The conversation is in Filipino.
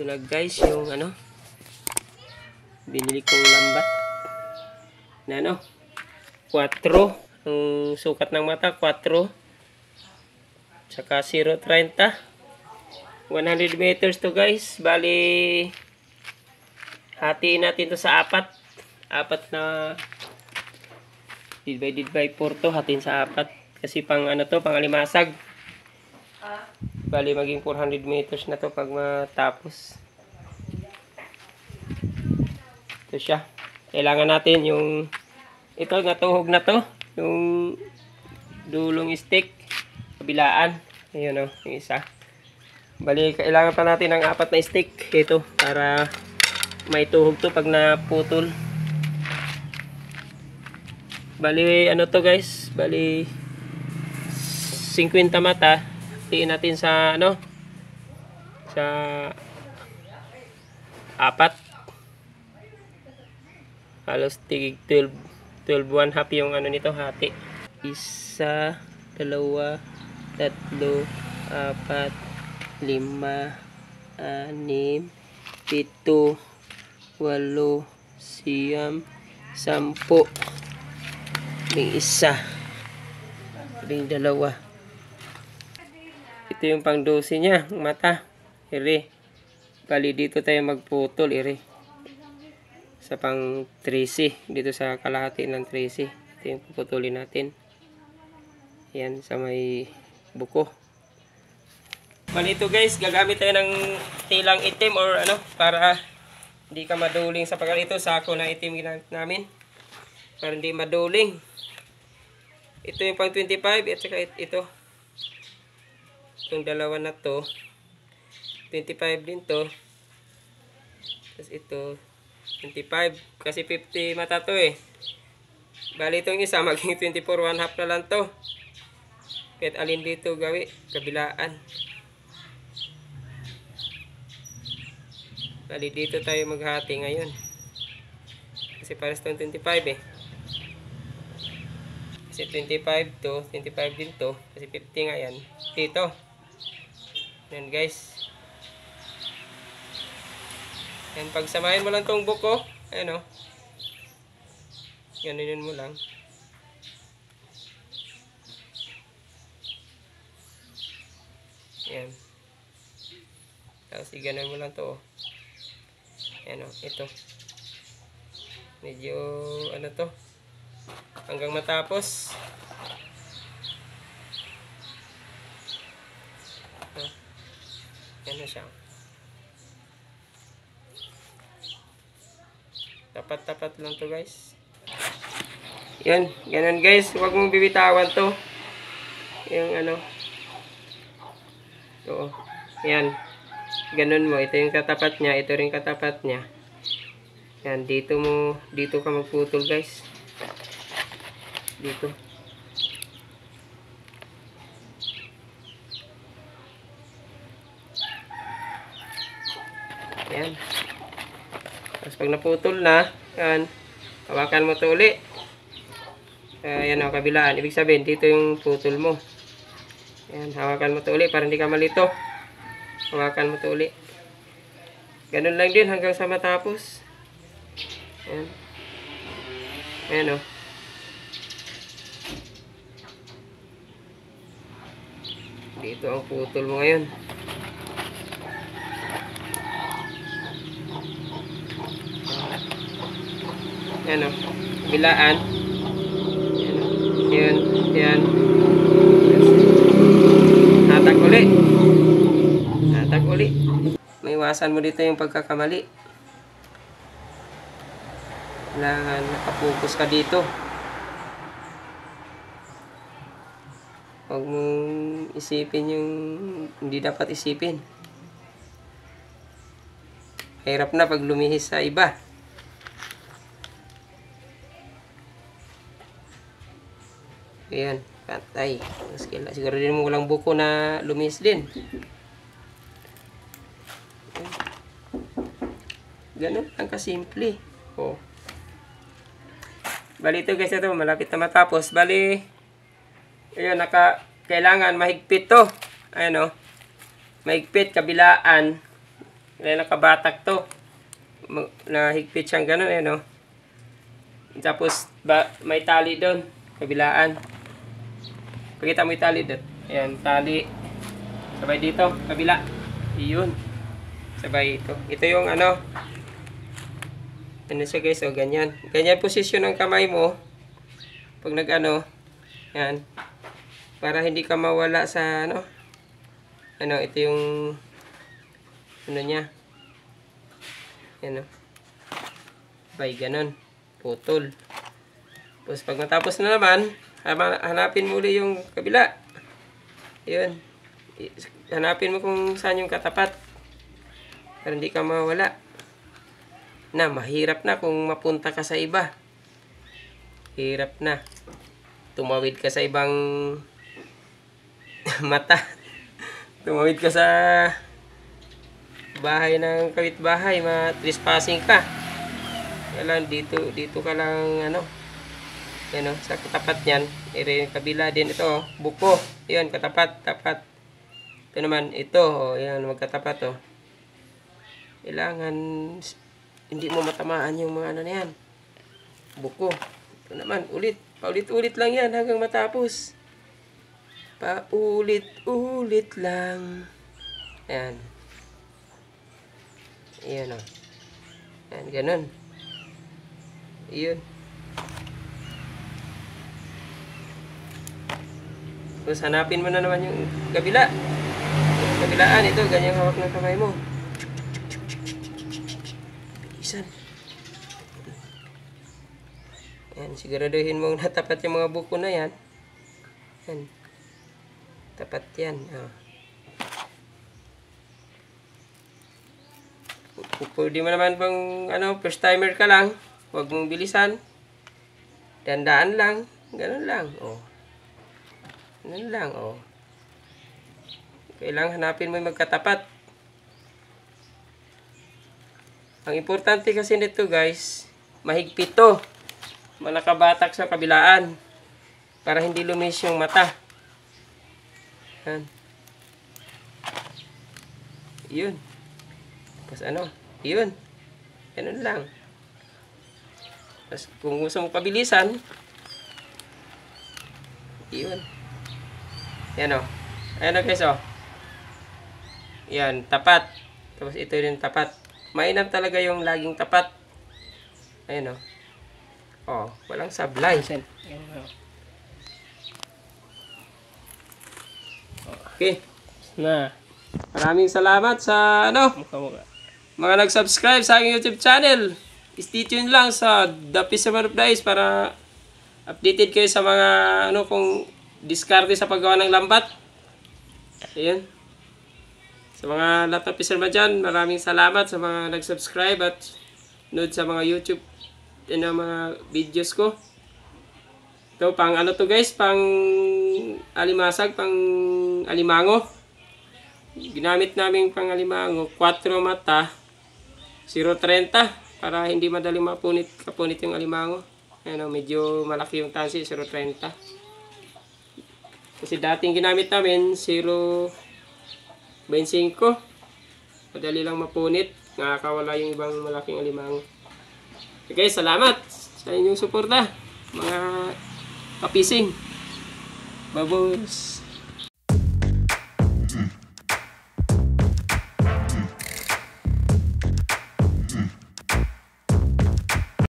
Ito na guys yung ano, binili kong lambat na ano, 4. Ang sukat ng mata 4. Tsaka 0.30. 100 meters to guys. Bali hatiin natin to sa 4 na divided by 4 to, hatiin sa 4 kasi pang ano to, pang alimasag. Bali maging 400 meters na to pag matapos. Ito siya. Kailangan natin yung ito, natuhog na to, yung dulong stick kabilaan. Ayun o, yung isa. Bali kailangan pa natin ng 4 na stick ito para may tuhog to pag naputol. Bali ano to guys, bali 50 mata. Hatiin natin sa ano, sa 4. Halos tigig 12 1/2 yung ano nito, hati. 1, 2, 3, 4, 5, 6, 7, 8, 8, 9, 10, may isa, may 2. Ito yung pang 12 niya, mata. Iri. Bali dito tayo magputol, iri. Sa pang 13, dito sa kalahati ng 13. Ito yung puputulin natin. Yan, sa may buko. Bali ito guys, gagamit tayo ng tilang itim or ano, para hindi ka maduling sa pagkalito. Sako na itim ginamit namin para hindi maduling. Ito yung pang 25 at saka ito. Itong dalawa na to 25 din to. Tapos ito 25 kasi 50 mata to eh. Bali itong isa maging 24 1/2 na lang to. Kahit alin dito gawi, kabilaan. Bali dito tayo maghati ngayon. Kasi pares itong 25 eh. Kasi 25 to, 25 din to. Kasi 50 nga yan. Dito. Yan guys. Yan, pagsamahin mo lang tong buko. Ayan o. Ganunin mo lang. Yan. Tapos iganon mo lang to. Ayan o, ito. Medyo ano to. Hanggang matapos. Yan na siya. Tapat-tapat lang to guys. Yan, ganun guys. Huwag mong bibitawan to. Yung ano. Ito. Yan. Ganun mo. Ito yung katapat niya. Ito rin katapat niya. Yan, dito ka magputol guys. Dito. Yan. Tapos pag naputol na, yan, hawakan mo ito uli. Yan ang kabilaan. Ibig sabihin, dito yung putol mo. Yan, hawakan mo ito uli para hindi ka malito. Hawakan mo ito uli. Ganun lang din hanggang sa matapos. Yan. Ayan o. Dito ang putol mo ngayon. Yan o. Bilaan. Yan. Yan. Hatak uli. Hatak uli. May iwasan mo dito yung pagkakamali. Kailangan nakapokus ka dito. Huwag mong isipin yung hindi dapat isipin. Hirap na pag lumihis sa iba. Ayan, pantay. Siguro din mo walang buko na lumihis din. Ganun lang kasimple. Oh. Bali ito guys, ito malapit na matapos. Bali, ayun, kailangan mahigpit to. Ayan o. Mahigpit, kabilaan. Dahil nakabatak to. Nahigpit siyang ganun eh, no? Tapos, may tali doon. Kabilaan. Pakita mo yung tali doon. Ayan, tali. Sabay dito, kabila. Iyon. Sabay ito. Ito yung ano. Ano siya guys, o ganyan. Ganyan posisyon ng kamay mo. Pag nag-ano. Yan. Para hindi ka mawala sa ano. Ano, ito yung ano niya. Yan o. Sabay, ganun. Putol. Tapos pag matapos na naman, hanapin mo ulit yung kabila. Yun. Hanapin mo kung saan yung katapat. Para hindi ka mawala. Na, mahirap na kung mapunta ka sa iba. Hirap na. Tumawid ka sa ibang mata. Tumawid ka sa bahay ng kapitbahay, ma-trespassing ka. Kailan dito ka lang ano. Yan o, sa katapat niyan, kabila din ito, buko. Yan, katapat, tapat. Ito naman, ito, yan, magkatapat o. Kailangan hindi mo matamaan yung mga ano na yan. Buko. Ito naman, paulit-ulit lang yan hanggang matapos. Paulit-ulit lang. Ayan. Ayan o. Ayan, ganun. Iyon. Tapos hanapin mo na naman yung kabila. Kabilaan, ito, ganyang hawak ng kamay mo. Bilisan. Ayan, siguraduhin mong natapat yung mga buko na yan. Ayan. Tapat yan. Oh. Pwede mo naman bang, ano, first timer ka lang. Huwag mong bilisan. Dandaan lang. Ganun lang. Oh. Ganun lang. Oh. Kailangan hanapin mo yung magkatapat. Ang importante kasi nito guys, mahigpit to. Manakabatak sa kabilaan. Para hindi lumis yung mata. Yan. Yun. Tapos ano? Yun. Ganun lang. Tapos kung gusto mo pabilisan, yun. Yan o. Ayan o guys o. Yan. Tapat. Tapos ito rin tapat. Mainam talaga yung laging tapat. Ayan o. O. Walang sablay. Okay. Na. Maraming salamat sa ano. Mga nag-subscribe sa aking YouTube channel. Stay tuned lang sa The Fisherman of the Ice para updated kayo sa mga ano kung diskarte sa paggawa ng lambat. Ayan. Sa mga lahat ng fisherman dyan, maraming salamat sa mga nag-subscribe at nood sa mga YouTube mga videos ko. Ito, pang ano to guys, pang alimasag, pang alimango. Ginamit namin pang alimango, 4 mata, 0.30 para hindi madaling kapunit yung alimango. Ayan, medyo malaki yung tansi, 0.30. Kasi dating ginamit namin, 0.25. Madali lang mapunit, nakakawala yung ibang malaking alimango. Okay, salamat sa inyong suporta, mga kapising. Babos!